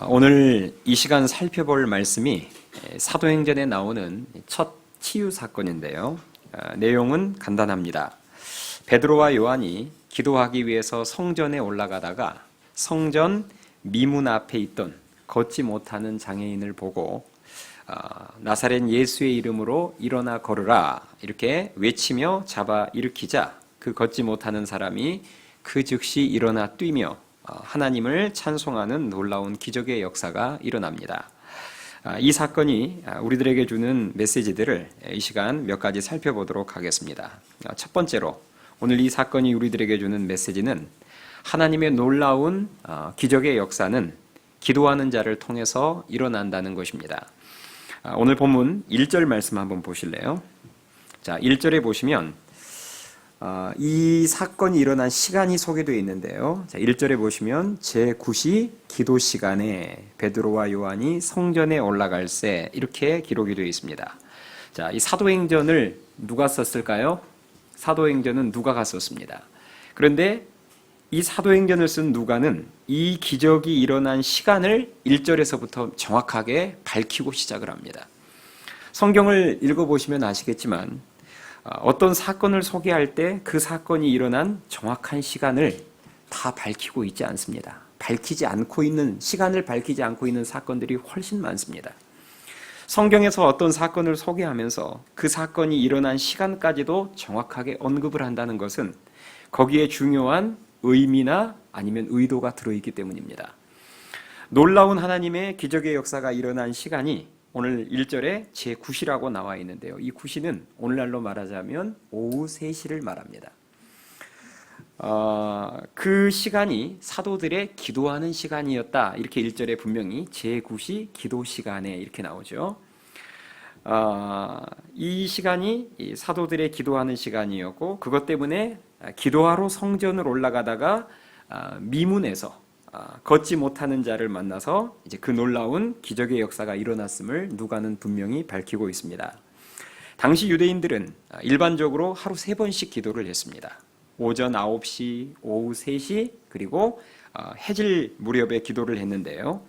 오늘 이 시간 살펴볼 말씀이 사도행전에 나오는 첫 치유 사건인데요. 내용은 간단합니다. 베드로와 요한이 기도하기 위해서 성전에 올라가다가 성전 미문 앞에 있던 걷지 못하는 장애인을 보고 나사렛 예수의 이름으로 일어나 걸으라 이렇게 외치며 잡아 일으키자 그 걷지 못하는 사람이 그 즉시 일어나 뛰며 하나님을 찬송하는 놀라운 기적의 역사가 일어납니다. 이 사건이 우리들에게 주는 메시지들을 이 시간 몇 가지 살펴보도록 하겠습니다. 첫 번째로 오늘 이 사건이 우리들에게 주는 메시지는 하나님의 놀라운 기적의 역사는 기도하는 자를 통해서 일어난다는 것입니다. 오늘 본문 1절 말씀 한번 보실래요? 자, 1절에 보시면 이 사건이 일어난 시간이 소개되어 있는데요. 자, 1절에 보시면 제9시 기도 시간에 베드로와 요한이 성전에 올라갈새 이렇게 기록이 되어 있습니다. 자, 이 사도행전을 누가 썼을까요? 사도행전은 누가가 썼습니다. 그런데 이 사도행전을 쓴 누가는 이 기적이 일어난 시간을 1절에서부터 정확하게 밝히고 시작을 합니다. 성경을 읽어보시면 아시겠지만 어떤 사건을 소개할 때 그 사건이 일어난 정확한 시간을 다 밝히고 있지 않습니다. 시간을 밝히지 않고 있는 사건들이 훨씬 많습니다. 성경에서 어떤 사건을 소개하면서 그 사건이 일어난 시간까지도 정확하게 언급을 한다는 것은 거기에 중요한 의미나 아니면 의도가 들어있기 때문입니다. 놀라운 하나님의 기적의 역사가 일어난 시간이 오늘 1절에 제9시라고 나와 있는데요. 이 9시는 오늘날로 말하자면 오후 3시를 말합니다. 그 시간이 사도들의 기도하는 시간이었다. 이렇게 1절에 분명히 제9시 기도 시간에 이렇게 나오죠. 이 시간이 사도들의 기도하는 시간이었고 그것 때문에 기도하러 성전을 올라가다가 미문에서 걷지 못하는 자를 만나서 이제 그 놀라운 기적의 역사가 일어났음을 누가는 분명히 밝히고 있습니다. 당시 유대인들은 일반적으로 하루 3번씩 기도를 했습니다. 오전 9시, 오후 3시, 그리고 해질 무렵에 기도를 했는데요.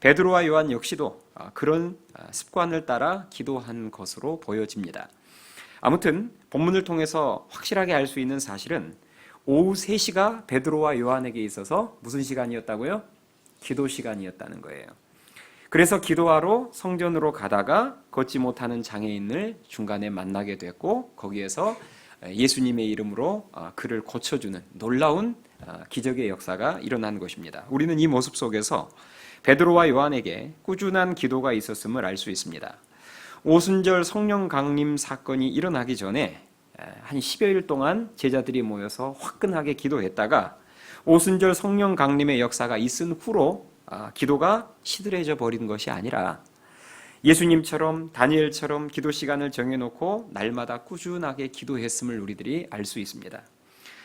베드로와 요한 역시도 그런 습관을 따라 기도한 것으로 보여집니다. 아무튼 본문을 통해서 확실하게 알 수 있는 사실은 오후 3시가 베드로와 요한에게 있어서 무슨 시간이었다고요? 기도 시간이었다는 거예요. 그래서 기도하러 성전으로 가다가 걷지 못하는 장애인을 중간에 만나게 됐고 거기에서 예수님의 이름으로 그를 고쳐주는 놀라운 기적의 역사가 일어난 것입니다. 우리는 이 모습 속에서 베드로와 요한에게 꾸준한 기도가 있었음을 알 수 있습니다. 오순절 성령 강림 사건이 일어나기 전에 한 10여일 동안 제자들이 모여서 화끈하게 기도했다가 오순절 성령 강림의 역사가 있은 후로 기도가 시들해져 버린 것이 아니라 예수님처럼 다니엘처럼 기도 시간을 정해놓고 날마다 꾸준하게 기도했음을 우리들이 알 수 있습니다.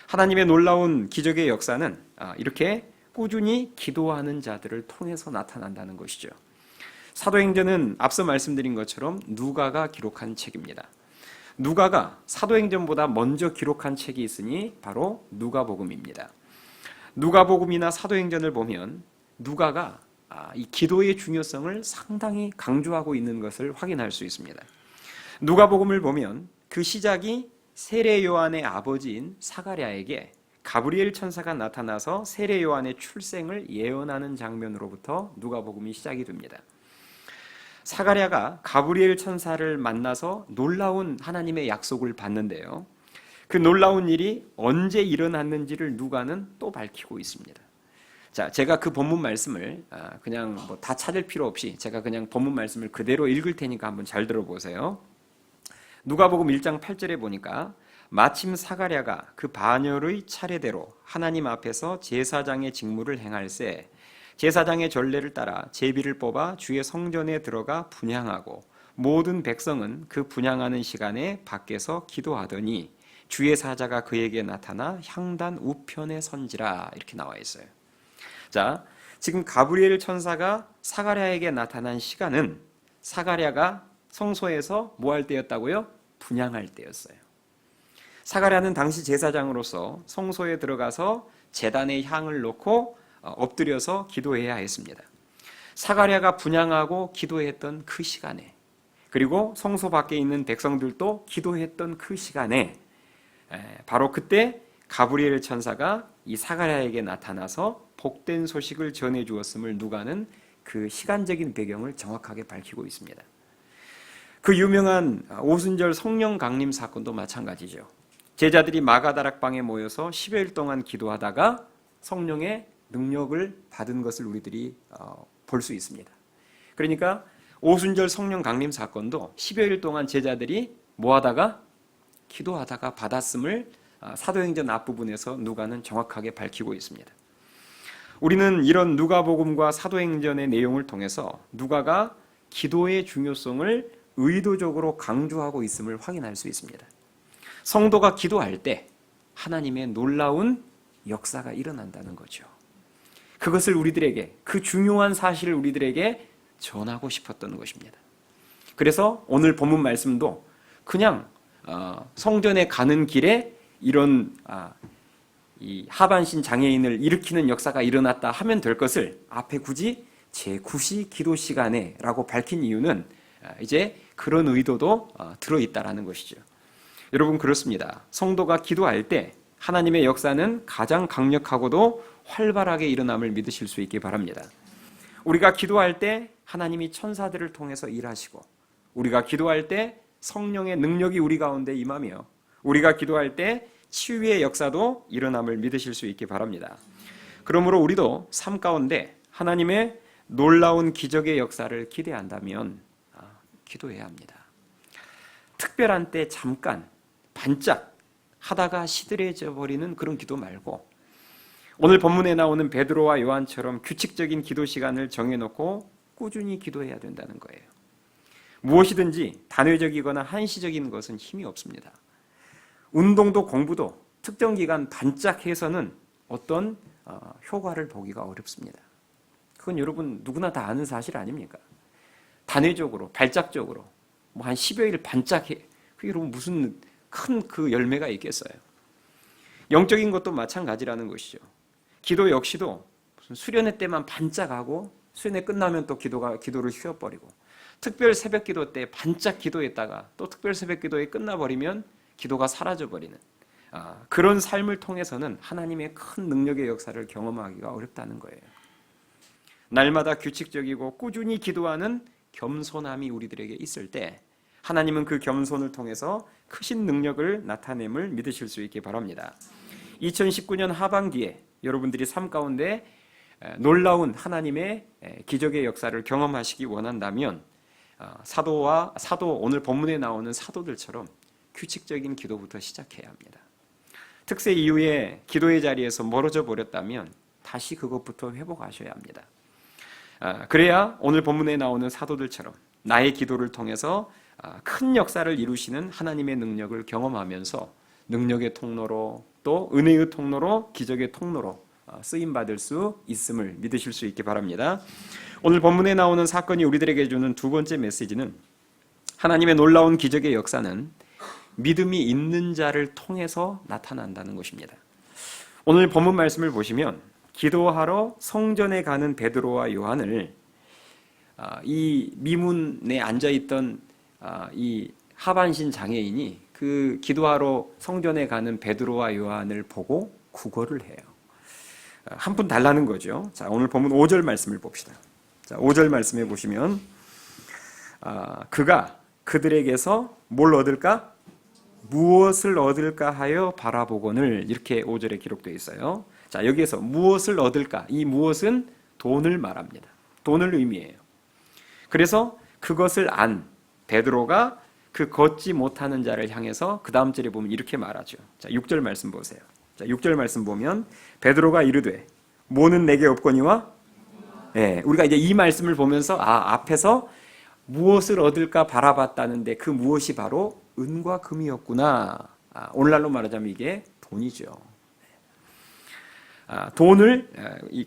하나님의 놀라운 기적의 역사는 이렇게 꾸준히 기도하는 자들을 통해서 나타난다는 것이죠. 사도행전은 앞서 말씀드린 것처럼 누가가 기록한 책입니다. 누가가 사도행전보다 먼저 기록한 책이 있으니 바로 누가복음입니다. 누가복음이나 사도행전을 보면 누가가 이 기도의 중요성을 상당히 강조하고 있는 것을 확인할 수 있습니다. 누가복음을 보면 그 시작이 세례 요한의 아버지인 사가랴에게 가브리엘 천사가 나타나서 세례 요한의 출생을 예언하는 장면으로부터 누가복음이 시작이 됩니다. 사가랴가 가브리엘 천사를 만나서 놀라운 하나님의 약속을 받는데요. 그 놀라운 일이 언제 일어났는지를 누가는 또 밝히고 있습니다. 자, 제가 그 본문 말씀을 그냥 다 찾을 필요 없이 제가 그냥 본문 말씀을 그대로 읽을 테니까 한번 잘 들어보세요. 누가복음 1장 8절에 보니까 마침 사가랴가 그 반열의 차례대로 하나님 앞에서 제사장의 직무를 행할새 제사장의 전례를 따라 제비를 뽑아 주의 성전에 들어가 분향하고 모든 백성은 그 분향하는 시간에 밖에서 기도하더니 주의 사자가 그에게 나타나 향단 우편에 선지라 이렇게 나와 있어요. 자, 지금 가브리엘 천사가 사가랴에게 나타난 시간은 사가랴가 성소에서 뭐 할 때였다고요? 분향할 때였어요. 사가랴는 당시 제사장으로서 성소에 들어가서 제단에 향을 놓고 엎드려서 기도해야 했습니다. 사가랴가 분향하고 기도했던 그 시간에, 그리고 성소 밖에 있는 백성들도 기도했던 그 시간에, 바로 그때 가브리엘 천사가 이 사가랴에게 나타나서 복된 소식을 전해 주었음을 누가는 그 시간적인 배경을 정확하게 밝히고 있습니다. 그 유명한 오순절 성령 강림 사건도 마찬가지죠. 제자들이 마가다락방에 모여서 10여일 동안 기도하다가 성령의 능력을 받은 것을 우리들이 볼 수 있습니다. 그러니까 오순절 성령 강림 사건도 10여일 동안 제자들이 뭐하다가 기도하다가 받았음을 사도행전 앞부분에서 누가는 정확하게 밝히고 있습니다. 우리는 이런 누가복음과 사도행전의 내용을 통해서 누가가 기도의 중요성을 의도적으로 강조하고 있음을 확인할 수 있습니다. 성도가 기도할 때 하나님의 놀라운 역사가 일어난다는 거죠. 그것을 우리들에게, 그 중요한 사실을 우리들에게 전하고 싶었던 것입니다. 그래서 오늘 본문 말씀도 그냥 성전에 가는 길에 이런 이 하반신 장애인을 일으키는 역사가 일어났다 하면 될 것을 앞에 굳이 제9시 기도 시간에 라고 밝힌 이유는 이제 그런 의도도 들어있다라는 것이죠. 여러분, 그렇습니다. 성도가 기도할 때 하나님의 역사는 가장 강력하고도 활발하게 일어남을 믿으실 수 있기 바랍니다. 우리가 기도할 때 하나님이 천사들을 통해서 일하시고, 우리가 기도할 때 성령의 능력이 우리 가운데 임하며, 우리가 기도할 때 치유의 역사도 일어남을 믿으실 수 있기 바랍니다. 그러므로 우리도 삶 가운데 하나님의 놀라운 기적의 역사를 기대한다면 기도해야 합니다. 특별한 때 잠깐 반짝 하다가 시들해져 버리는 그런 기도 말고, 오늘 본문에 나오는 베드로와 요한처럼 규칙적인 기도 시간을 정해놓고 꾸준히 기도해야 된다는 거예요. 무엇이든지 단회적이거나 한시적인 것은 힘이 없습니다. 운동도 공부도 특정 기간 반짝해서는 어떤 효과를 보기가 어렵습니다. 그건 여러분 누구나 다 아는 사실 아닙니까? 단회적으로, 발작적으로 뭐 한 10여일 반짝해, 그게 여러분 무슨 큰 그 열매가 있겠어요? 영적인 것도 마찬가지라는 것이죠. 기도 역시도 무슨 수련회 때만 반짝하고 수련회 끝나면 또 기도를 쉬어버리고, 특별 새벽 기도 때 반짝 기도했다가 또 특별 새벽 기도에 끝나버리면 기도가 사라져버리는 그런 삶을 통해서는 하나님의 큰 능력의 역사를 경험하기가 어렵다는 거예요. 날마다 규칙적이고 꾸준히 기도하는 겸손함이 우리들에게 있을 때 하나님은 그 겸손을 통해서 크신 능력을 나타냄을 믿으실 수 있기 바랍니다. 2019년 하반기에 여러분들이 삶 가운데 놀라운 하나님의 기적의 역사를 경험하시기 원한다면 사도 오늘 본문에 나오는 사도들처럼 규칙적인 기도부터 시작해야 합니다. 특세 이후에 기도의 자리에서 멀어져 버렸다면 다시 그것부터 회복하셔야 합니다. 그래야 오늘 본문에 나오는 사도들처럼 나의 기도를 통해서 큰 역사를 이루시는 하나님의 능력을 경험하면서 능력의 통로로 또 은혜의 통로로 기적의 통로로 쓰임받을 수 있음을 믿으실 수 있기 바랍니다. 오늘 본문에 나오는 사건이 우리들에게 주는 두 번째 메시지는 하나님의 놀라운 기적의 역사는 믿음이 있는 자를 통해서 나타난다는 것입니다. 오늘 본문 말씀을 보시면 기도하러 성전에 가는 베드로와 요한을 이 미문에 앉아있던 이 하반신 장애인이 그 기도하러 성전에 가는 베드로와 요한을 보고 구걸을 해요. 한 푼 달라는 거죠. 자, 오늘 본문 5절 말씀을 봅시다. 자, 5절 말씀에 보시면 그가 그들에게서 뭘 얻을까? 무엇을 얻을까 하여 바라보거늘, 이렇게 5절에 기록되어 있어요. 자, 여기에서 무엇을 얻을까? 이 무엇은 돈을 말합니다. 돈을 의미해요. 그래서 그것을 안 베드로가 그 걷지 못하는 자를 향해서 그 다음 절에 보면 이렇게 말하죠. 자, 6절 말씀 보세요. 자, 6절 말씀 보면 베드로가 이르되 뭐는 내게 없거니와, 우리가 이제 이 말씀을 보면서 앞에서 무엇을 얻을까 바라봤다는데 그 무엇이 바로 은과 금이었구나. 오늘날로 말하자면 이게 돈이죠. 돈을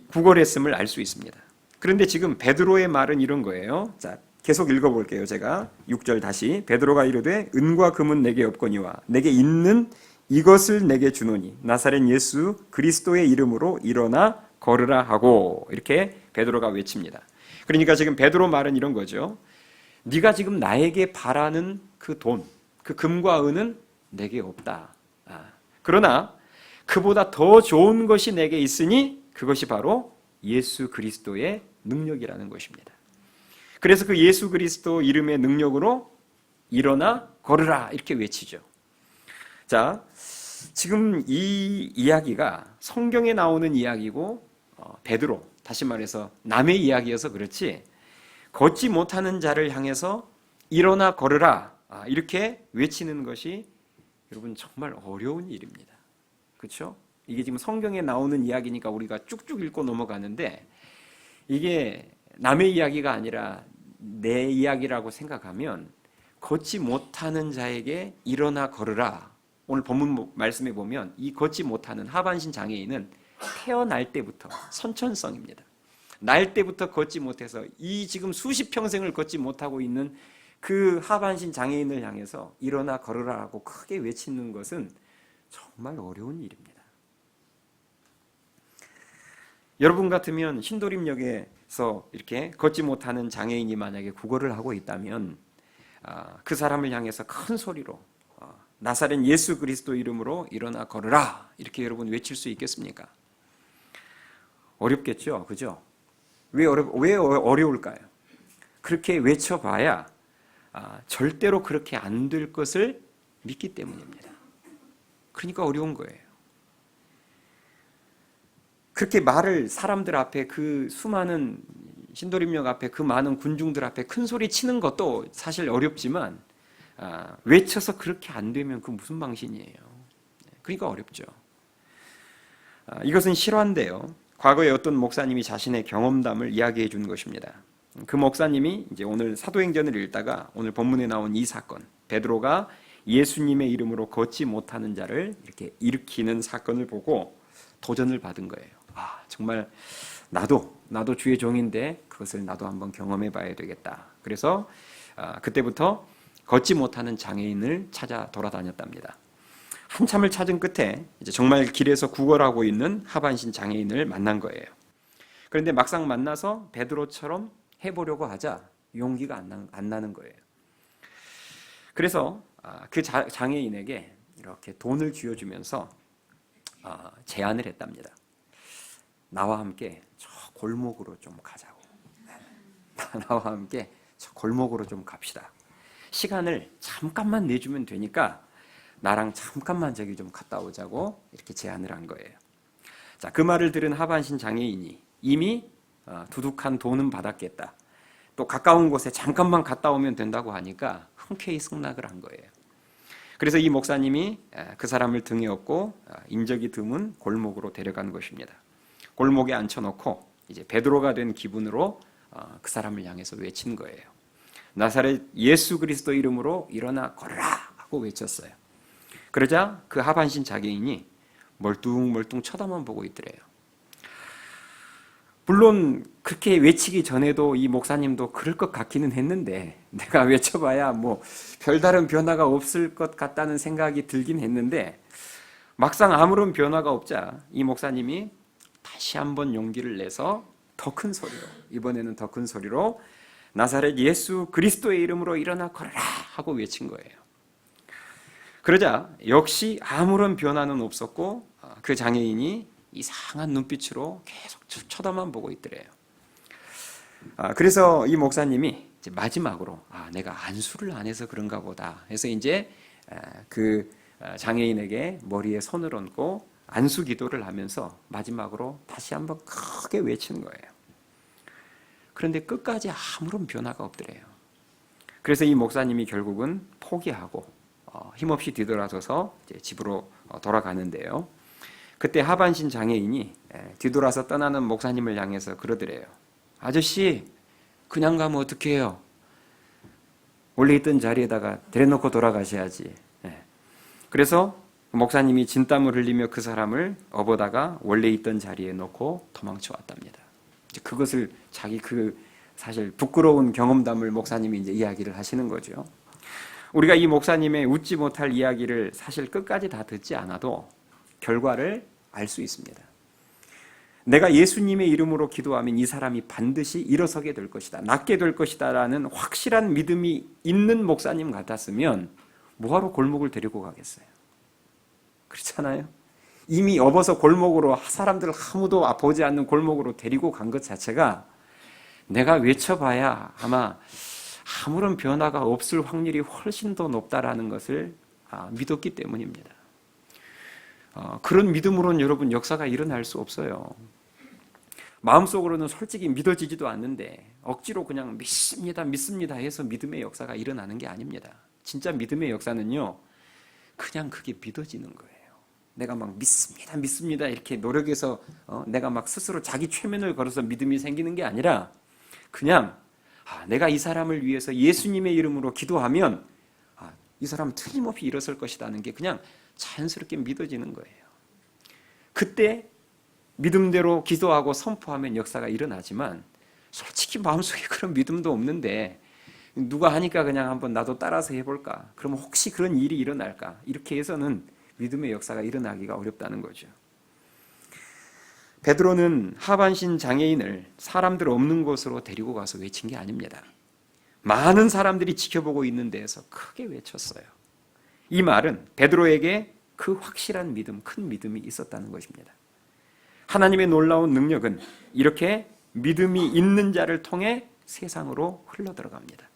구걸했음을 알 수 있습니다. 그런데 지금 베드로의 말은 이런 거예요. 자, 계속 읽어볼게요. 제가 6절 다시. 베드로가 이르되 은과 금은 내게 없거니와 내게 있는 이것을 내게 주노니 나사렛 예수 그리스도의 이름으로 일어나 걸으라 하고 이렇게 베드로가 외칩니다. 그러니까 지금 베드로 말은 이런 거죠. 네가 지금 나에게 바라는 그 돈, 그 금과 은은 내게 없다. 그러나 그보다 더 좋은 것이 내게 있으니 그것이 바로 예수 그리스도의 능력이라는 것입니다. 그래서 그 예수 그리스도 이름의 능력으로 일어나 걸으라 이렇게 외치죠. 자, 지금 이 이야기가 성경에 나오는 이야기고 베드로, 다시 말해서 남의 이야기여서 그렇지 걷지 못하는 자를 향해서 일어나 걸으라 이렇게 외치는 것이 여러분 정말 어려운 일입니다. 그렇죠? 이게 지금 성경에 나오는 이야기니까 우리가 쭉쭉 읽고 넘어가는데 이게 남의 이야기가 아니라 내 이야기라고 생각하면 걷지 못하는 자에게 일어나 걸으라. 오늘 본문 말씀에 보면 이 걷지 못하는 하반신 장애인은 태어날 때부터 선천성입니다. 날 때부터 걷지 못해서 이 지금 수십 평생을 걷지 못하고 있는 그 하반신 장애인을 향해서 일어나 걸으라 하고 크게 외치는 것은 정말 어려운 일입니다. 여러분 같으면 신도림역에서 이렇게 걷지 못하는 장애인이 만약에 구걸을 하고 있다면 그 사람을 향해서 큰 소리로 나사렛 예수 그리스도 이름으로 일어나 걸으라 이렇게 여러분 외칠 수 있겠습니까? 어렵겠죠, 그죠? 왜 어려울까요? 그렇게 외쳐봐야 절대로 그렇게 안 될 것을 믿기 때문입니다. 그러니까 어려운 거예요. 그렇게 말을 사람들 앞에 그 수많은 신도림역 앞에 그 많은 군중들 앞에 큰 소리 치는 것도 사실 어렵지만 외쳐서 그렇게 안 되면 그 무슨 방신이에요. 그러니까 어렵죠. 이것은 실화인데요. 과거에 어떤 목사님이 자신의 경험담을 이야기해 준 것입니다. 그 목사님이 이제 오늘 사도행전을 읽다가 오늘 본문에 나온 이 사건, 베드로가 예수님의 이름으로 걷지 못하는 자를 이렇게 일으키는 사건을 보고 도전을 받은 거예요. 정말 나도 주의 종인데 그것을 나도 한번 경험해 봐야 되겠다. 그래서 그때부터 걷지 못하는 장애인을 찾아 돌아다녔답니다. 한참을 찾은 끝에 이제 정말 길에서 구걸하고 있는 하반신 장애인을 만난 거예요. 그런데 막상 만나서 베드로처럼 해보려고 하자 용기가 안 나는 거예요. 그래서 그 장애인에게 이렇게 돈을 쥐어주면서 제안을 했답니다. 나와 함께 저 골목으로 좀 가자고. 나와 함께 저 골목으로 좀 갑시다. 시간을 잠깐만 내주면 되니까 나랑 잠깐만 저기 좀 갔다 오자고 이렇게 제안을 한 거예요. 자, 그 말을 들은 하반신 장애인이 이미 두둑한 돈은 받았겠다. 또 가까운 곳에 잠깐만 갔다 오면 된다고 하니까 흔쾌히 승낙을 한 거예요. 그래서 이 목사님이 그 사람을 등에 업고 인적이 드문 골목으로 데려간 것입니다. 골목에 앉혀놓고 이제 베드로가 된 기분으로 그 사람을 향해서 외친 거예요. 나사렛 예수 그리스도 이름으로 일어나 걸으라 하고 외쳤어요. 그러자 그 하반신 장애인이 멀뚱멀뚱 쳐다만 보고 있더래요. 물론 그렇게 외치기 전에도 이 목사님도 그럴 것 같기는 했는데 내가 외쳐봐야 뭐 별다른 변화가 없을 것 같다는 생각이 들긴 했는데 막상 아무런 변화가 없자 이 목사님이 다시 한번 용기를 내서 더 큰 소리로, 이번에는 더 큰 소리로 나사렛 예수 그리스도의 이름으로 일어나 걸어라 하고 외친 거예요. 그러자 역시 아무런 변화는 없었고 그 장애인이 이상한 눈빛으로 계속 쳐다만 보고 있더래요. 그래서 이 목사님이 이제 마지막으로 내가 안수를 안 해서 그런가 보다 해서 이제 그 장애인에게 머리에 손을 얹고 안수 기도를 하면서 마지막으로 다시 한번 크게 외치는 거예요. 그런데 끝까지 아무런 변화가 없더래요. 그래서 이 목사님이 결국은 포기하고 힘없이 뒤돌아서서 이제 집으로 돌아가는데요. 그때 하반신 장애인이 뒤돌아서 떠나는 목사님을 향해서 그러더래요. 아저씨, 그냥 가면 어떡해요? 원래 있던 자리에다가 데려놓고 돌아가셔야지. 그래서 목사님이 진땀을 흘리며 그 사람을 업어다가 원래 있던 자리에 놓고 도망쳐 왔답니다. 그것을 자기 사실 부끄러운 경험담을 목사님이 이제 이야기를 하시는 거죠. 우리가 이 목사님의 웃지 못할 이야기를 사실 끝까지 다 듣지 않아도 결과를 알 수 있습니다. 내가 예수님의 이름으로 기도하면 이 사람이 반드시 일어서게 될 것이다, 낫게 될 것이다 라는 확실한 믿음이 있는 목사님 같았으면 뭐하러 골목을 데리고 가겠어요? 그렇잖아요. 이미 업어서 골목으로, 사람들 아무도 보지 않는 골목으로 데리고 간 것 자체가 내가 외쳐봐야 아마 아무런 변화가 없을 확률이 훨씬 더 높다라는 것을 믿었기 때문입니다. 그런 믿음으로는 여러분 역사가 일어날 수 없어요. 마음속으로는 솔직히 믿어지지도 않는데 억지로 그냥 믿습니다 해서 믿음의 역사가 일어나는 게 아닙니다. 진짜 믿음의 역사는요, 그냥 그게 믿어지는 거예요. 내가 막 믿습니다 이렇게 노력해서 내가 막 스스로 자기 최면을 걸어서 믿음이 생기는 게 아니라 그냥 내가 이 사람을 위해서 예수님의 이름으로 기도하면 이 사람은 틀림없이 일어설 것이라는 게 그냥 자연스럽게 믿어지는 거예요. 그때 믿음대로 기도하고 선포하면 역사가 일어나지만 솔직히 마음속에 그런 믿음도 없는데 누가 하니까 그냥 한번 나도 따라서 해볼까, 그러면 혹시 그런 일이 일어날까, 이렇게 해서는 믿음의 역사가 일어나기가 어렵다는 거죠. 베드로는 하반신 장애인을 사람들 없는 곳으로 데리고 가서 외친 게 아닙니다. 많은 사람들이 지켜보고 있는 데에서 크게 외쳤어요. 이 말은 베드로에게 그 확실한 믿음, 큰 믿음이 있었다는 것입니다. 하나님의 놀라운 능력은 이렇게 믿음이 있는 자를 통해 세상으로 흘러들어갑니다.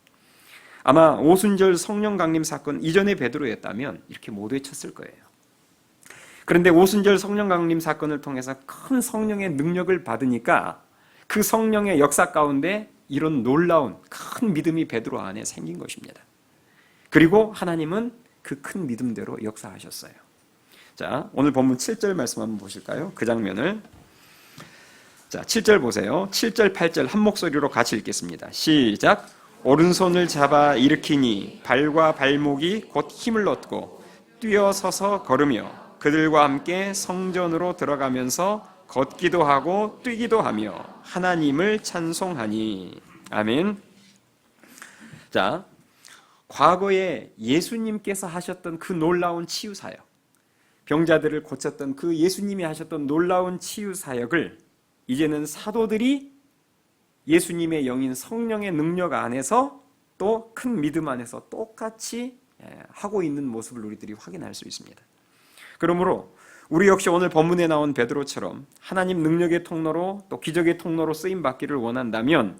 아마 오순절 성령 강림 사건 이전의 베드로였다면 이렇게 못 외쳤을 거예요. 그런데 오순절 성령 강림 사건을 통해서 큰 성령의 능력을 받으니까 그 성령의 역사 가운데 이런 놀라운 큰 믿음이 베드로 안에 생긴 것입니다. 그리고 하나님은 그 큰 믿음대로 역사하셨어요. 자, 오늘 본문 7절 말씀 한번 보실까요? 그 장면을. 자, 7절 보세요. 7절, 8절 한 목소리로 같이 읽겠습니다. 시작. 오른손을 잡아 일으키니 발과 발목이 곧 힘을 얻고 뛰어서서 걸으며 그들과 함께 성전으로 들어가면서 걷기도 하고 뛰기도 하며 하나님을 찬송하니. 아멘. 자, 과거에 예수님께서 하셨던 그 놀라운 치유 사역, 병자들을 고쳤던 그 예수님이 하셨던 놀라운 치유 사역을 이제는 사도들이 예수님의 영인 성령의 능력 안에서 또 큰 믿음 안에서 똑같이 하고 있는 모습을 우리들이 확인할 수 있습니다. 그러므로 우리 역시 오늘 본문에 나온 베드로처럼 하나님 능력의 통로로 또 기적의 통로로 쓰임받기를 원한다면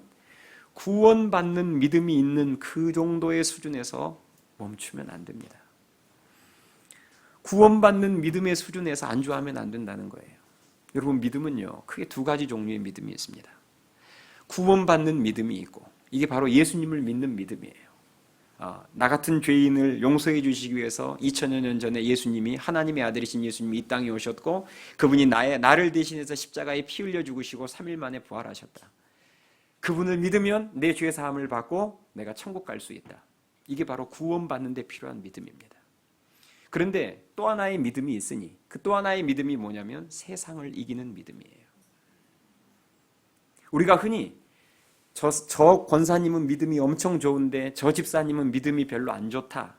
구원받는 믿음이 있는 그 정도의 수준에서 멈추면 안 됩니다. 구원받는 믿음의 수준에서 안주하면 안 된다는 거예요. 여러분, 믿음은요, 크게 두 가지 종류의 믿음이 있습니다. 구원받는 믿음이 있고, 이게 바로 예수님을 믿는 믿음이에요. 나 같은 죄인을 용서해 주시기 위해서 2000여 년 전에 예수님이, 하나님의 아들이신 예수님이 이 땅에 오셨고 그분이 나를 대신해서 십자가에 피 흘려 죽으시고 3일 만에 부활하셨다. 그분을 믿으면 내 죄 사함을 받고 내가 천국 갈 수 있다. 이게 바로 구원받는 데 필요한 믿음입니다. 그런데 또 하나의 믿음이 있으니 그 또 하나의 믿음이 뭐냐면 세상을 이기는 믿음이에요. 우리가 흔히 저 권사님은 믿음이 엄청 좋은데 저 집사님은 믿음이 별로 안 좋다.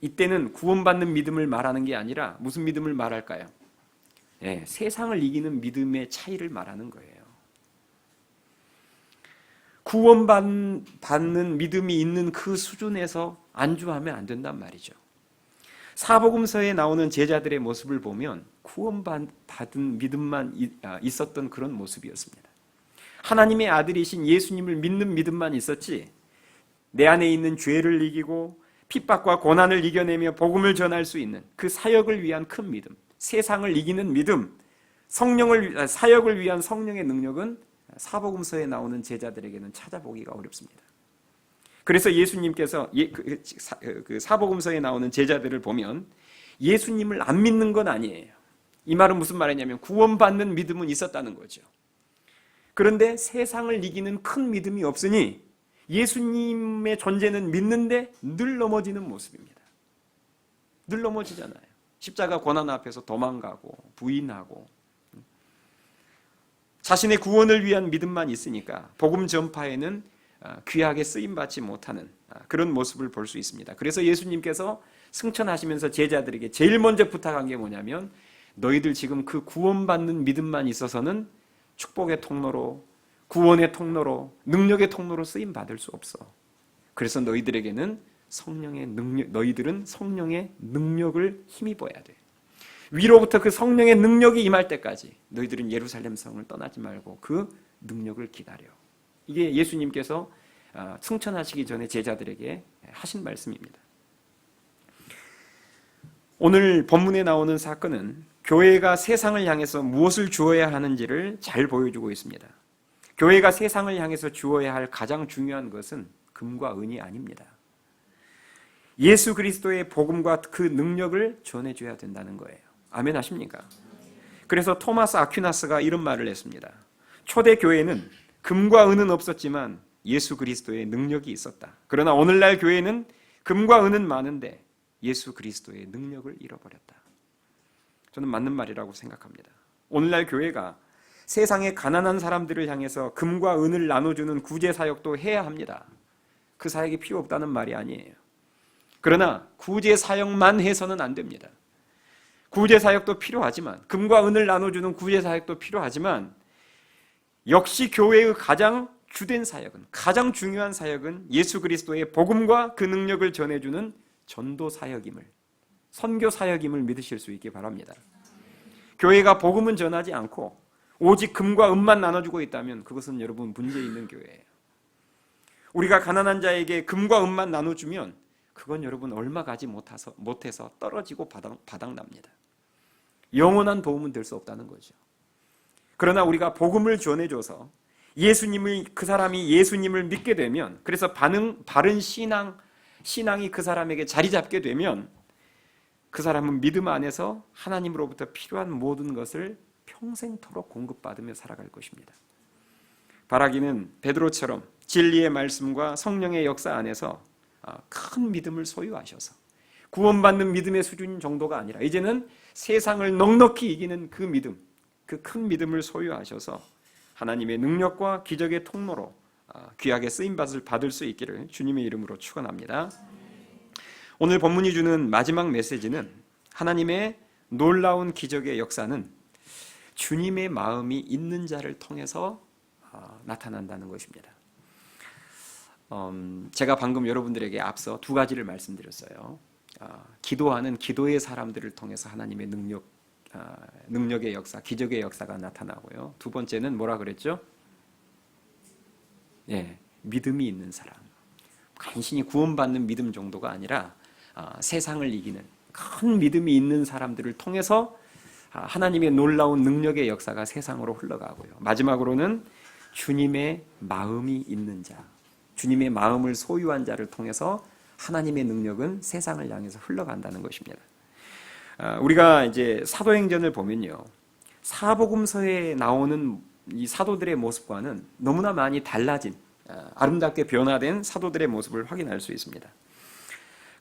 이때는 구원받는 믿음을 말하는 게 아니라 무슨 믿음을 말할까요? 세상을 이기는 믿음의 차이를 말하는 거예요. 구원받는 믿음이 있는 그 수준에서 안주하면 안 된단 말이죠. 사복음서에 나오는 제자들의 모습을 보면 구원받은 믿음만 있었던 그런 모습이었습니다. 하나님의 아들이신 예수님을 믿는 믿음만 있었지 내 안에 있는 죄를 이기고 핍박과 고난을 이겨내며 복음을 전할 수 있는 그 사역을 위한 큰 믿음, 세상을 이기는 믿음, 사역을 위한 성령의 능력은 사복음서에 나오는 제자들에게는 찾아보기가 어렵습니다. 그래서 예수님께서 그 사복음서에 나오는 제자들을 보면 예수님을 안 믿는 건 아니에요. 이 말은 무슨 말이냐면 구원받는 믿음은 있었다는 거죠. 그런데 세상을 이기는 큰 믿음이 없으니 예수님의 존재는 믿는데 늘 넘어지는 모습입니다. 늘 넘어지잖아요. 십자가 고난 앞에서 도망가고 부인하고 자신의 구원을 위한 믿음만 있으니까 복음 전파에는 귀하게 쓰임받지 못하는 그런 모습을 볼 수 있습니다. 그래서 예수님께서 승천하시면서 제자들에게 제일 먼저 부탁한 게 뭐냐면 너희들 지금 그 구원받는 믿음만 있어서는 축복의 통로로, 구원의 통로로, 능력의 통로로 쓰임 받을 수 없어. 그래서 너희들에게는 너희들은 성령의 능력을 힘입어야 돼. 위로부터 그 성령의 능력이 임할 때까지 너희들은 예루살렘 성을 떠나지 말고 그 능력을 기다려. 이게 예수님께서 승천하시기 전에 제자들에게 하신 말씀입니다. 오늘 본문에 나오는 사건은 교회가 세상을 향해서 무엇을 주어야 하는지를 잘 보여주고 있습니다. 교회가 세상을 향해서 주어야 할 가장 중요한 것은 금과 은이 아닙니다. 예수 그리스도의 복음과 그 능력을 전해줘야 된다는 거예요. 아멘 하십니까? 그래서 토마스 아퀴나스가 이런 말을 했습니다. 초대 교회는 금과 은은 없었지만 예수 그리스도의 능력이 있었다. 그러나 오늘날 교회는 금과 은은 많은데 예수 그리스도의 능력을 잃어버렸다. 저는 맞는 말이라고 생각합니다. 오늘날 교회가 세상의 가난한 사람들을 향해서 금과 은을 나눠주는 구제 사역도 해야 합니다. 그 사역이 필요 없다는 말이 아니에요. 그러나 구제 사역만 해서는 안 됩니다. 구제 사역도 필요하지만, 금과 은을 나눠주는 구제 사역도 필요하지만, 역시 교회의 가장 주된 사역은, 가장 중요한 사역은 예수 그리스도의 복음과 그 능력을 전해주는 전도 사역임을, 선교 사역임을 믿으실 수 있기 바랍니다. 교회가 복음은 전하지 않고 오직 금과 은만 나눠주고 있다면 그것은 여러분 문제 있는 교회예요. 우리가 가난한 자에게 금과 은만 나눠주면 그건 여러분 얼마 가지 못해서 떨어지고 바닥납니다. 영원한 도움은 될 수 없다는 거죠. 그러나 우리가 복음을 전해줘서 그 사람이 예수님을 믿게 되면, 그래서 바른 신앙이 그 사람에게 자리 잡게 되면 그 사람은 믿음 안에서 하나님으로부터 필요한 모든 것을 평생토록 공급받으며 살아갈 것입니다. 바라기는 베드로처럼 진리의 말씀과 성령의 역사 안에서 큰 믿음을 소유하셔서 구원받는 믿음의 수준 정도가 아니라 이제는 세상을 넉넉히 이기는 그 믿음, 그 큰 믿음을 소유하셔서 하나님의 능력과 기적의 통로로 귀하게 쓰임받을 받을 수 있기를 주님의 이름으로 축원합니다. 오늘 본문이 주는 마지막 메시지는 하나님의 놀라운 기적의 역사는 주님의 마음이 있는 자를 통해서 나타난다는 것입니다. 제가 방금 여러분들에게 앞서 두 가지를 말씀드렸어요. 기도하는 기도의 사람들을 통해서 하나님의 능력의 역사, 기적의 역사가 나타나고요. 두 번째는 뭐라 그랬죠? 믿음이 있는 사람. 간신히 구원받는 믿음 정도가 아니라 세상을 이기는 큰 믿음이 있는 사람들을 통해서 하나님의 놀라운 능력의 역사가 세상으로 흘러가고요. 마지막으로는 주님의 마음이 있는 자, 주님의 마음을 소유한 자를 통해서 하나님의 능력은 세상을 향해서 흘러간다는 것입니다. 우리가 이제 사도행전을 보면요, 사복음서에 나오는 이 사도들의 모습과는 너무나 많이 달라진, 아름답게 변화된 사도들의 모습을 확인할 수 있습니다.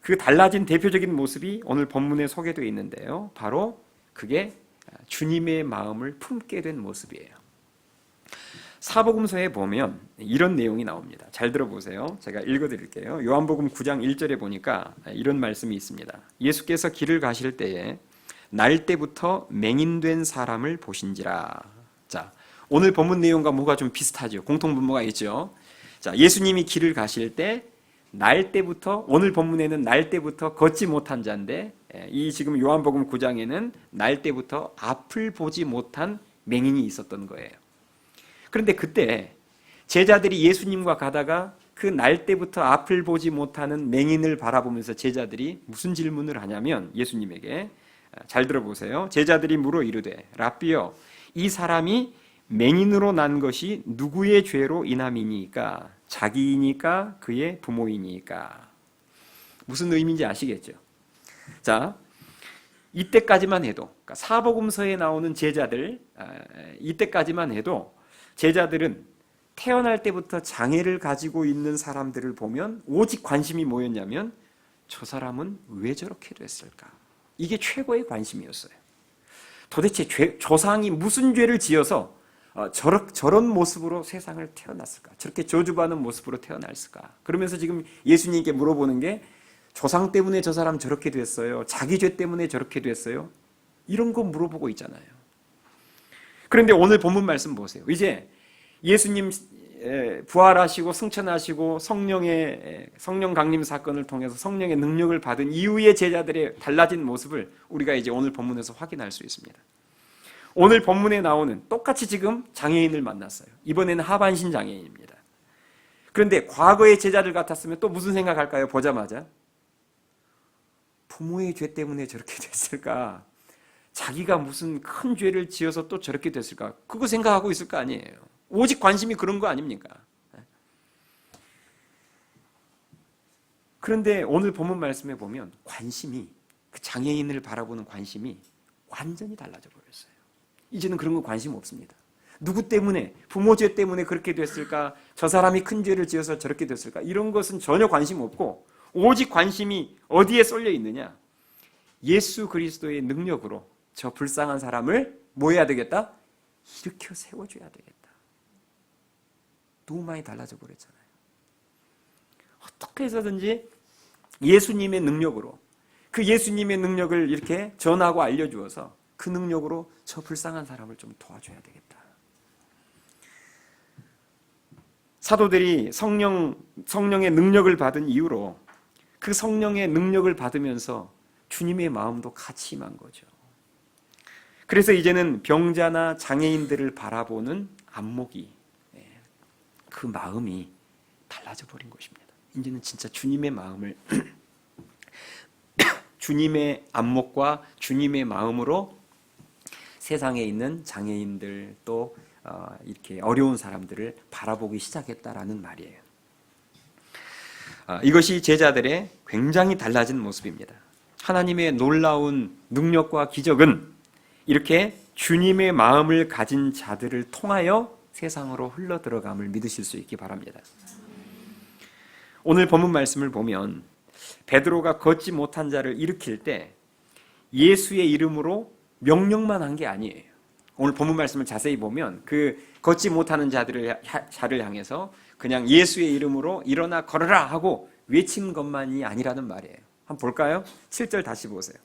그 달라진 대표적인 모습이 오늘 본문에 소개되어 있는데요, 바로 그게 주님의 마음을 품게 된 모습이에요. 사복음서에 보면 이런 내용이 나옵니다. 잘 들어보세요. 제가 읽어드릴게요. 요한복음 9장 1절에 보니까 이런 말씀이 있습니다. 예수께서 길을 가실 때에 날 때부터 맹인된 사람을 보신지라. 자, 오늘 본문 내용과 뭐가 좀 비슷하죠. 공통분모가 있죠. 자, 예수님이 길을 가실 때 날 때부터, 오늘 본문에는 날 때부터 걷지 못한 자인데, 이 지금 요한복음 9장에는 날 때부터 앞을 보지 못한 맹인이 있었던 거예요. 그런데 그때 제자들이 예수님과 가다가 그 날 때부터 앞을 보지 못하는 맹인을 바라보면서 제자들이 무슨 질문을 하냐면, 예수님에게 잘 들어보세요. 제자들이 물어 이르되 라삐여, 이 사람이 맹인으로 난 것이 누구의 죄로 인함이니까? 자기이니까 그의 부모이니까? 무슨 의미인지 아시겠죠? 자, 이때까지만 해도, 그러니까 사복음서에 나오는 제자들, 이때까지만 해도 제자들은 태어날 때부터 장애를 가지고 있는 사람들을 보면 오직 관심이 뭐였냐면, 저 사람은 왜 저렇게 됐을까? 이게 최고의 관심이었어요. 도대체 조상이 무슨 죄를 지어서 저런 모습으로 세상을 태어났을까? 저렇게 저주받는 모습으로 태어났을까? 그러면서 지금 예수님께 물어보는 게, 조상 때문에 저 사람 저렇게 됐어요? 자기 죄 때문에 저렇게 됐어요? 이런 거 물어보고 있잖아요. 그런데 오늘 본문 말씀 보세요. 이제 예수님 부활하시고 승천하시고 성령 강림 사건을 통해서 성령의 능력을 받은 이후의 제자들의 달라진 모습을 우리가 이제 오늘 본문에서 확인할 수 있습니다. 오늘 본문에 나오는 똑같이 지금 장애인을 만났어요. 이번에는 하반신 장애인입니다. 그런데 과거의 제자들 같았으면 또 무슨 생각할까요? 보자마자 부모의 죄 때문에 저렇게 됐을까? 자기가 무슨 큰 죄를 지어서 또 저렇게 됐을까? 그거 생각하고 있을 거 아니에요. 오직 관심이 그런 거 아닙니까? 그런데 오늘 본문 말씀에 보면 관심이, 그 장애인을 바라보는 관심이 완전히 달라져 버렸어요. 이제는 그런 거 관심 없습니다. 누구 때문에, 부모 죄 때문에 그렇게 됐을까? 저 사람이 큰 죄를 지어서 저렇게 됐을까? 이런 것은 전혀 관심 없고 오직 관심이 어디에 쏠려 있느냐? 예수 그리스도의 능력으로 저 불쌍한 사람을 뭐 해야 되겠다? 일으켜 세워줘야 되겠다. 너무 많이 달라져 버렸잖아요. 어떻게 해서든지 예수님의 능력으로, 그 예수님의 능력을 이렇게 전하고 알려주어서 그 능력으로 저 불쌍한 사람을 좀 도와줘야 되겠다. 사도들이 성령의 능력을 받은 이후로 그 성령의 능력을 받으면서 주님의 마음도 같이 임한 거죠. 그래서 이제는 병자나 장애인들을 바라보는 안목이, 그 마음이 달라져 버린 것입니다. 이제는 진짜 주님의 마음을 주님의 안목과 주님의 마음으로 세상에 있는 장애인들 또 이렇게 어려운 사람들을 바라보기 시작했다라는 말이에요. 이것이 제자들의 굉장히 달라진 모습입니다. 하나님의 놀라운 능력과 기적은 이렇게 주님의 마음을 가진 자들을 통하여 세상으로 흘러들어감을 믿으실 수 있기 바랍니다. 오늘 본문 말씀을 보면 베드로가 걷지 못한 자를 일으킬 때 예수의 이름으로 명령만 한 게 아니에요. 오늘 본문 말씀을 자세히 보면 그 걷지 못하는 자를 향해서 그냥 예수의 이름으로 일어나 걸어라 하고 외친 것만이 아니라는 말이에요. 한번 볼까요? 7절 다시 보세요.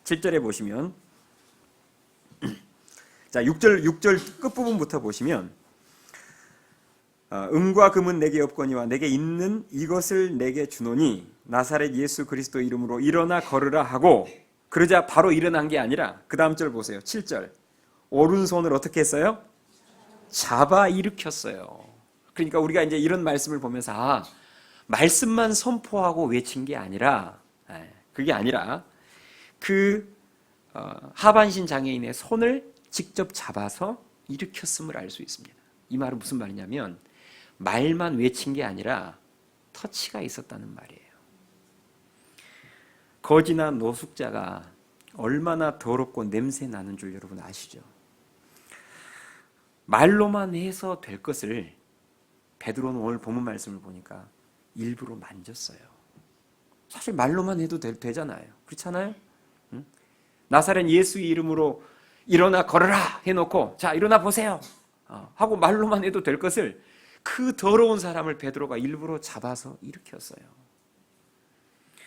7절에 보시면 자, 6절 끝부분부터 보시면 은과 금은 내게 없거니와 내게 있는 이것을 내게 주노니 나사렛 예수 그리스도 이름으로 일어나 걸으라 하고, 그러자 바로 일어난 게 아니라 그 다음 절 보세요. 7절 오른손을 어떻게 했어요? 잡아 일으켰어요. 그러니까 우리가 이제 이런 말씀을 보면서 말씀만 선포하고 외친 게 아니라, 그게 아니라 그 하반신 장애인의 손을 직접 잡아서 일으켰음을 알 수 있습니다. 이 말은 무슨 말이냐면 말만 외친 게 아니라 터치가 있었다는 말이에요. 거지나 노숙자가 얼마나 더럽고 냄새 나는 줄 여러분 아시죠? 말로만 해서 될 것을 베드로는 오늘 본문 말씀을 보니까 일부러 만졌어요. 사실 말로만 해도 되잖아요. 그렇잖아요? 응? 나사렛 예수 이름으로 일어나 걸어라 해놓고 자 일어나 보세요 하고 말로만 해도 될 것을 그 더러운 사람을 베드로가 일부러 잡아서 일으켰어요.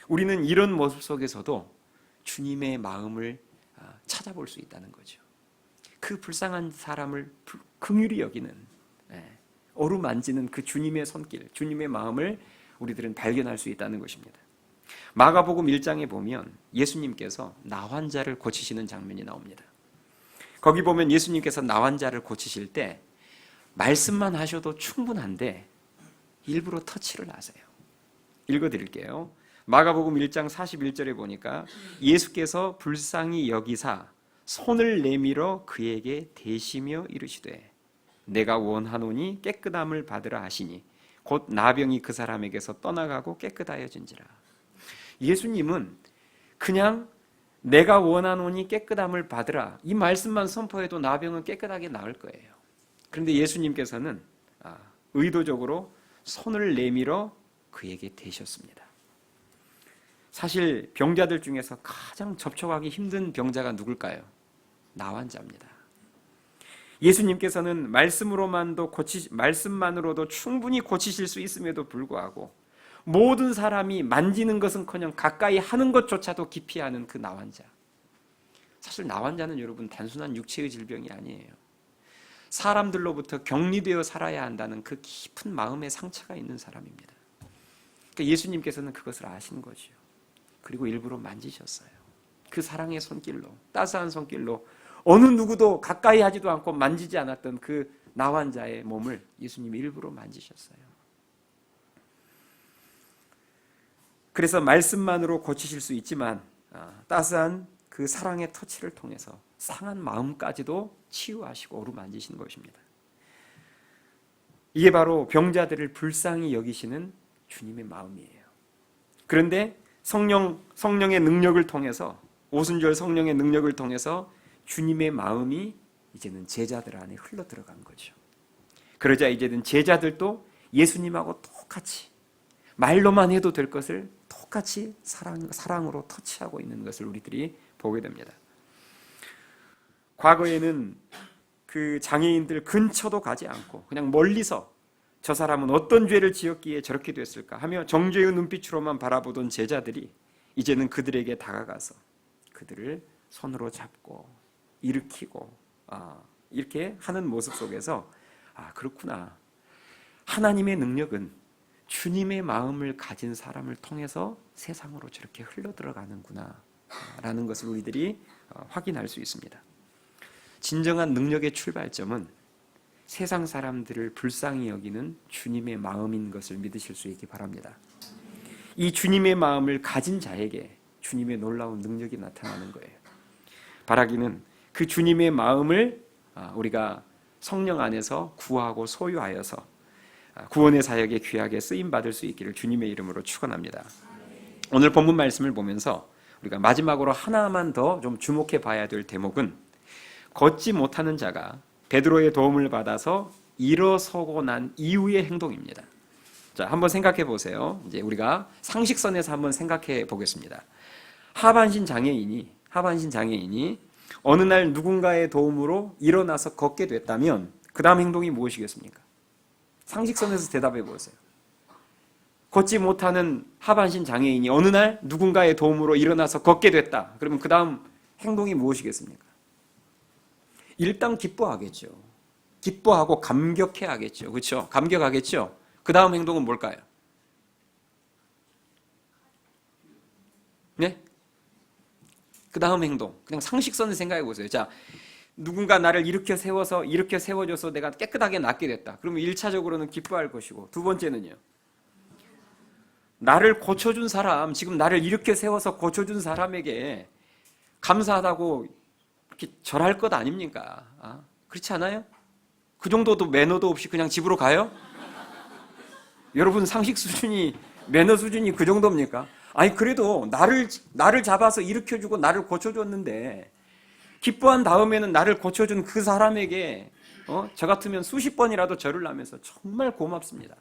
우리는 이런 모습 속에서도 주님의 마음을 찾아볼 수 있다는 거죠. 그 불쌍한 사람을 긍휼히 여기는, 어루만지는 그 주님의 손길, 주님의 마음을 우리들은 발견할 수 있다는 것입니다. 마가복음 1장에 보면 예수님께서 나환자를 고치시는 장면이 나옵니다. 거기 보면 예수님께서 나환자를 고치실 때 말씀만 하셔도 충분한데 일부러 터치를 하세요. 읽어드릴게요. 마가복음 1장 41절에 보니까 예수께서 불쌍히 여기사 손을 내밀어 그에게 대시며 이르시되 내가 원하노니 깨끗함을 받으라 하시니 곧 나병이 그 사람에게서 떠나가고 깨끗하여진지라. 예수님은 그냥 내가 원하노니 깨끗함을 받으라 이 말씀만 선포해도 나병은 깨끗하게 나을 거예요. 그런데 예수님께서는 의도적으로 손을 내밀어 그에게 대셨습니다. 사실 병자들 중에서 가장 접촉하기 힘든 병자가 누굴까요? 나환자입니다. 예수님께서는 말씀만으로도 충분히 고치실 수 있음에도 불구하고 모든 사람이 만지는 것은커녕 가까이 하는 것조차도 기피하는 그 나환자. 사실 나환자는 여러분 단순한 육체의 질병이 아니에요. 사람들로부터 격리되어 살아야 한다는 그 깊은 마음의 상처가 있는 사람입니다. 그러니까 예수님께서는 그것을 아신 거죠. 그리고 일부러 만지셨어요. 그 사랑의 손길로, 따스한 손길로 어느 누구도 가까이 하지도 않고 만지지 않았던 그 나환자의 몸을 예수님이 일부러 만지셨어요. 그래서 말씀만으로 고치실 수 있지만 따스한 그 사랑의 터치를 통해서 상한 마음까지도 치유하시고 어루만지신 것입니다. 이게 바로 병자들을 불쌍히 여기시는 주님의 마음이에요. 그런데 성령의 능력을 통해서, 오순절 성령의 능력을 통해서 주님의 마음이 이제는 제자들 안에 흘러 들어간 거죠. 그러자 이제는 제자들도 예수님하고 똑같이 말로만 해도 될 것을 똑같이 사랑으로 터치하고 있는 것을 우리들이 보게 됩니다. 과거에는 그 장애인들 근처도 가지 않고 그냥 멀리서 저 사람은 어떤 죄를 지었기에 저렇게 됐을까 하며 정죄의 눈빛으로만 바라보던 제자들이 이제는 그들에게 다가가서 그들을 손으로 잡고 일으키고 이렇게 하는 모습 속에서 그렇구나. 하나님의 능력은 주님의 마음을 가진 사람을 통해서 세상으로 저렇게 흘러 들어가는구나 라는 것을 우리들이 확인할 수 있습니다. 진정한 능력의 출발점은 세상 사람들을 불쌍히 여기는 주님의 마음인 것을 믿으실 수 있기 바랍니다. 이 주님의 마음을 가진 자에게 주님의 놀라운 능력이 나타나는 거예요. 바라기는 그 주님의 마음을 우리가 성령 안에서 구하고 소유하여서 구원의 사역에 귀하게 쓰임받을 수 있기를 주님의 이름으로 축원합니다. 오늘 본문 말씀을 보면서 우리가 마지막으로 하나만 더 좀 주목해 봐야 될 대목은 걷지 못하는 자가 베드로의 도움을 받아서 일어서고 난 이후의 행동입니다. 자, 한번 생각해 보세요. 이제 우리가 상식선에서 한번 생각해 보겠습니다. 하반신 장애인이 어느 날 누군가의 도움으로 일어나서 걷게 됐다면 그 다음 행동이 무엇이겠습니까? 상식선에서 대답해 보세요. 걷지 못하는 하반신 장애인이 어느 날 누군가의 도움으로 일어나서 걷게 됐다. 그러면 그 다음 행동이 무엇이겠습니까? 일단 기뻐하겠죠. 기뻐하고 감격해하겠죠. 그렇죠? 감격하겠죠. 그 다음 행동은 뭘까요? 네? 그 다음 행동. 그냥 상식선을 생각해 보세요. 자, 누군가 나를 일으켜 세워줘서 내가 깨끗하게 낫게 됐다. 그러면 1차적으로는 기뻐할 것이고, 두 번째는요. 나를 고쳐준 사람, 지금 나를 일으켜 세워서 고쳐준 사람에게 감사하다고 이렇게 절할 것 아닙니까? 그렇지 않아요? 그 정도도 매너도 없이 그냥 집으로 가요? 여러분 상식 수준이, 매너 수준이 그 정도입니까? 아니 그래도 나를 잡아서 일으켜주고 나를 고쳐줬는데 기뻐한 다음에는 나를 고쳐준 그 사람에게 저 같으면 수십 번이라도 절을 하면서 정말 고맙습니다.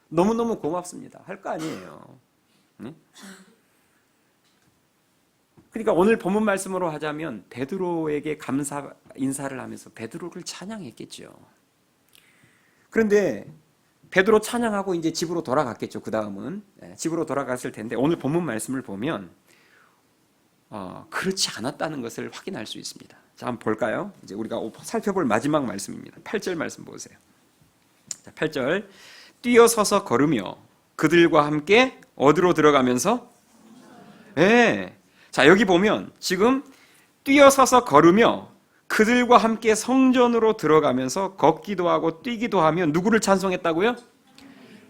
너무너무 고맙습니다. 할 거 아니에요. 네? 그러니까 오늘 본문 말씀으로 하자면 베드로에게 감사 인사를 하면서 베드로를 찬양했겠죠. 그런데 베드로 찬양하고 이제 집으로 돌아갔겠죠. 그 다음은 집으로 돌아갔을 텐데 오늘 본문 말씀을 보면 그렇지 않았다는 것을 확인할 수 있습니다. 자, 한번 볼까요? 이제 우리가 살펴볼 마지막 말씀입니다. 8절 말씀 보세요. 자, 8절 뛰어서서 걸으며 그들과 함께 어디로 들어가면서? 네. 자, 여기 보면 지금 뛰어서서 걸으며 그들과 함께 성전으로 들어가면서 걷기도 하고 뛰기도 하며 누구를 찬송했다고요?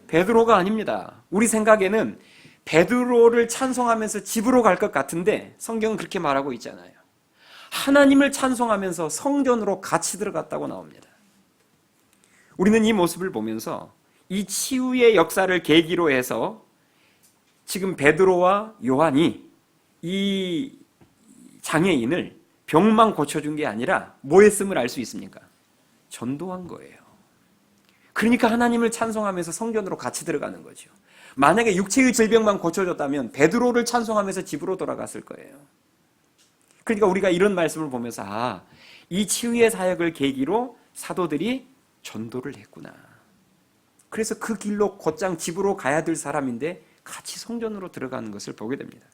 베드로가 아닙니다. 우리 생각에는 베드로를 찬송하면서 집으로 갈 것 같은데 성경은 그렇게 말하고 있잖아요. 하나님을 찬송하면서 성전으로 같이 들어갔다고 나옵니다. 우리는 이 모습을 보면서 이 치유의 역사를 계기로 해서 지금 베드로와 요한이 이 장애인을 병만 고쳐준 게 아니라 뭐 했음을 알 수 있습니까? 전도한 거예요. 그러니까 하나님을 찬송하면서 성전으로 같이 들어가는 거죠. 만약에 육체의 질병만 고쳐줬다면 베드로를 찬송하면서 집으로 돌아갔을 거예요. 그러니까 우리가 이런 말씀을 보면서 이 치유의 사역을 계기로 사도들이 전도를 했구나. 그래서 그 길로 곧장 집으로 가야 될 사람인데 같이 성전으로 들어가는 것을 보게 됩니다.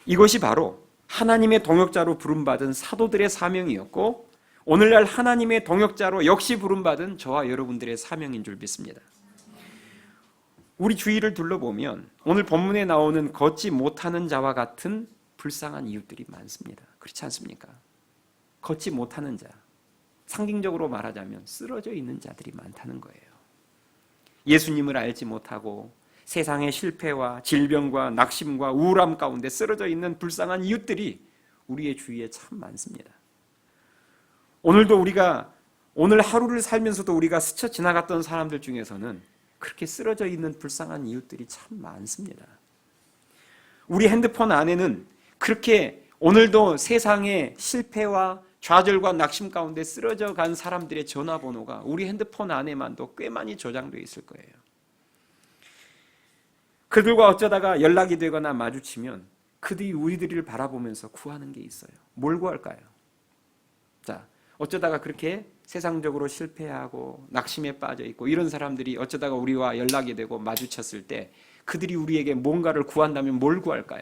이것이 바로 하나님의 동역자로 부름받은 사도들의 사명이었고 오늘날 하나님의 동역자로 역시 부름받은 저와 여러분들의 사명인 줄 믿습니다. 우리 주위를 둘러보면 오늘 본문에 나오는 걷지 못하는 자와 같은 불쌍한 이웃들이 많습니다. 그렇지 않습니까? 걷지 못하는 자, 상징적으로 말하자면 쓰러져 있는 자들이 많다는 거예요. 예수님을 알지 못하고 세상의 실패와 질병과 낙심과 우울함 가운데 쓰러져 있는 불쌍한 이웃들이 우리의 주위에 참 많습니다. 오늘도 오늘 하루를 살면서도 우리가 스쳐 지나갔던 사람들 중에서는 그렇게 쓰러져 있는 불쌍한 이웃들이 참 많습니다. 우리 핸드폰 안에는 그렇게 오늘도 세상의 실패와 좌절과 낙심 가운데 쓰러져 간 사람들의 전화번호가 우리 핸드폰 안에만도 꽤 많이 저장되어 있을 거예요. 그들과 어쩌다가 연락이 되거나 마주치면 그들이 우리들을 바라보면서 구하는 게 있어요. 뭘 구할까요? 자, 어쩌다가 그렇게 세상적으로 실패하고 낙심에 빠져 있고 이런 사람들이 어쩌다가 우리와 연락이 되고 마주쳤을 때 그들이 우리에게 뭔가를 구한다면 뭘 구할까요?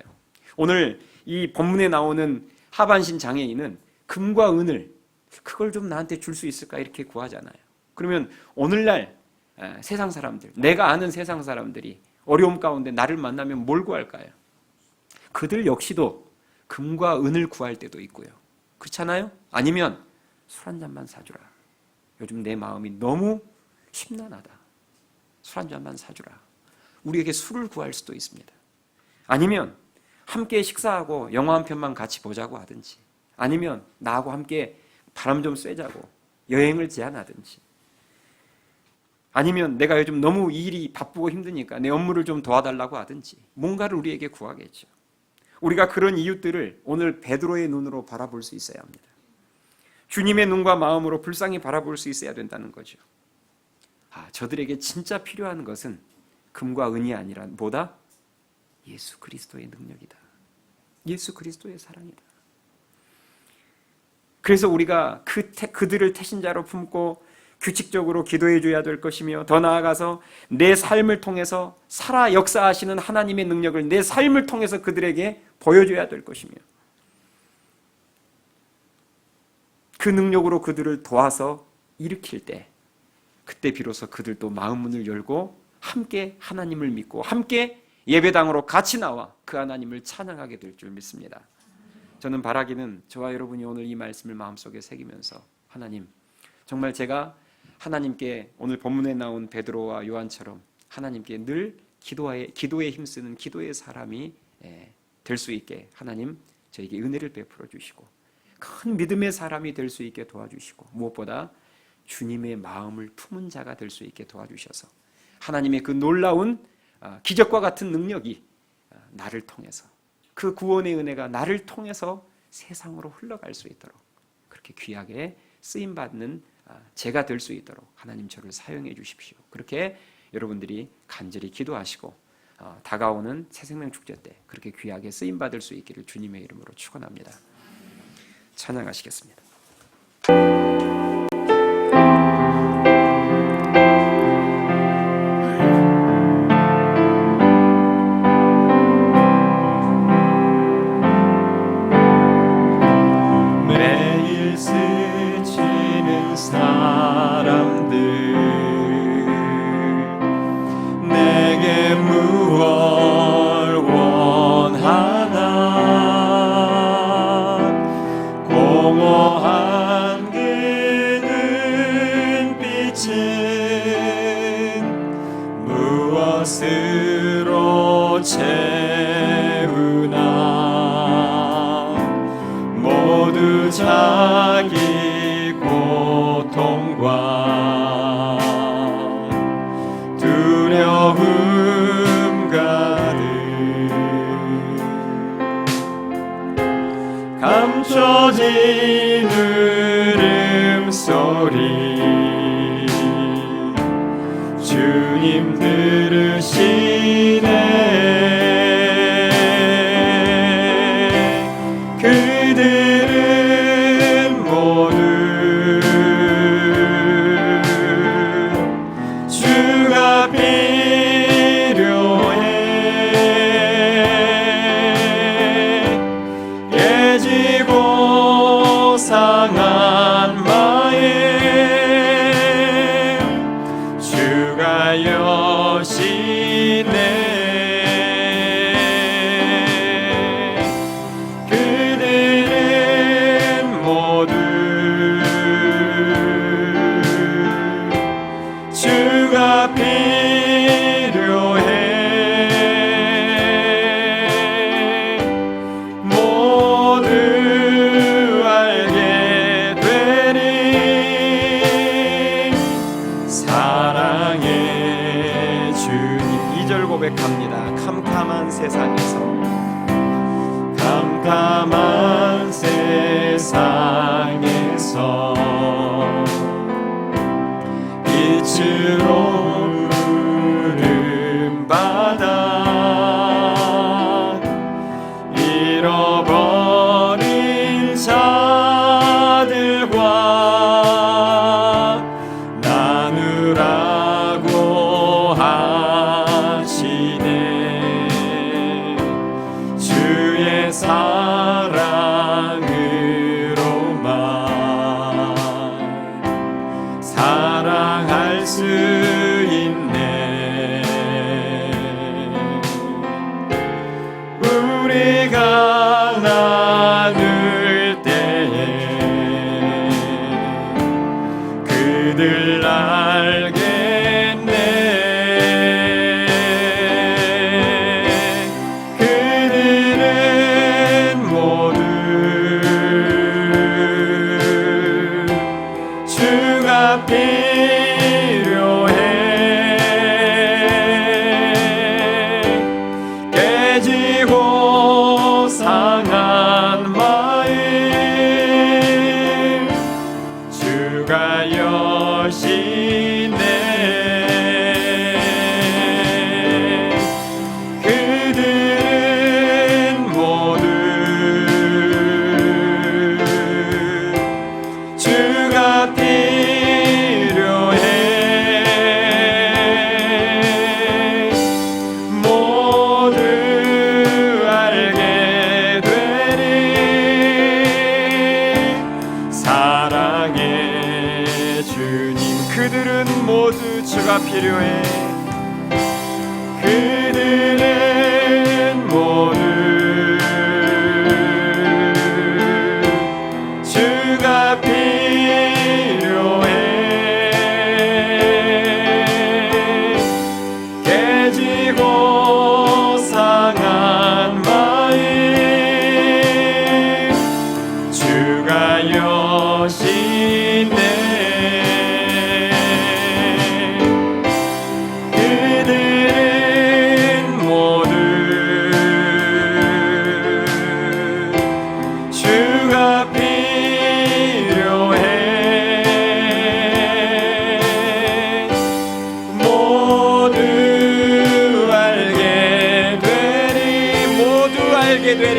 오늘 이 본문에 나오는 하반신 장애인은 금과 은을 그걸 좀 나한테 줄 수 있을까 이렇게 구하잖아요. 그러면 오늘날 세상 사람들, 내가 아는 세상 사람들이 어려움 가운데 나를 만나면 뭘 구할까요? 그들 역시도 금과 은을 구할 때도 있고요. 그렇잖아요? 아니면 술 한 잔만 사주라. 요즘 내 마음이 너무 심란하다. 술 한 잔만 사주라. 우리에게 술을 구할 수도 있습니다. 아니면 함께 식사하고 영화 한 편만 같이 보자고 하든지, 아니면 나하고 함께 바람 좀 쐬자고 여행을 제안하든지, 아니면 내가 요즘 너무 일이 바쁘고 힘드니까 내 업무를 좀 도와달라고 하든지 뭔가를 우리에게 구하겠죠. 우리가 그런 이웃들을 오늘 베드로의 눈으로 바라볼 수 있어야 합니다. 주님의 눈과 마음으로 불쌍히 바라볼 수 있어야 된다는 거죠. 저들에게 진짜 필요한 것은 금과 은이 아니라 뭐다? 예수 그리스도의 능력이다. 예수 그리스도의 사랑이다. 그래서 우리가 그들을 태신자로 품고 규칙적으로 기도해 줘야 될 것이며, 더 나아가서 내 삶을 통해서 살아 역사하시는 하나님의 능력을 내 삶을 통해서 그들에게 보여줘야 될 것이며, 그 능력으로 그들을 도와서 일으킬 때, 그때 비로소 그들도 마음 문을 열고 함께 하나님을 믿고 함께 예배당으로 같이 나와 그 하나님을 찬양하게 될 줄 믿습니다. 저는 바라기는 저와 여러분이 오늘 이 말씀을 마음속에 새기면서, 하나님, 정말 제가 하나님께 오늘 본문에 나온 베드로와 요한처럼 하나님께 늘 기도에 힘쓰는 기도의 사람이 될 수 있게 하나님 저에게 은혜를 베풀어 주시고 큰 믿음의 사람이 될 수 있게 도와주시고, 무엇보다 주님의 마음을 품은 자가 될 수 있게 도와주셔서 하나님의 그 놀라운 기적과 같은 능력이 나를 통해서, 그 구원의 은혜가 나를 통해서 세상으로 흘러갈 수 있도록, 그렇게 귀하게 쓰임받는 제가 될 수 있도록 하나님 저를 사용해 주십시오. 그렇게 여러분들이 간절히 기도하시고 다가오는 새생명 축제 때 그렇게 귀하게 쓰임받을 수 있기를 주님의 이름으로 축원합니다. 찬양하시겠습니다. 매일 스치는 사람들 내게 무얼 원하나, 공허한 그 눈빛은 무엇으로 채우나, 모두 자기 고통과 두려움 가득 감춰진 울음소리, 주님 들으시네. 그들은 모두 주가 필요해. 여시네. 그들은 모두 주가 필요해. 모두 알게 되리. 사랑의 주님. 2절 고백합니다. 캄캄한 세상에서 캄캄한 세상에서 빛으로 부름받아 잃어버린 자들과 나누라고 하시네. 주의 사랑으로만 사랑할 수 있네. 우리가 나눌 때에 그들 알겠네. 그들은 모두 주가 필요해. 깨지고 상한 마음 주가 여시네. 그들은 모두 주가 필요해. 모두 알게 되리. 사랑의 주님. 그들은 모두 주가 필요해. 그들은 모두 주가 필요해. 깨지고 상한 마음 주가 여시네. 그들은 모두 주가 필요해. 모두 알게 되리. 모두 알게 되리.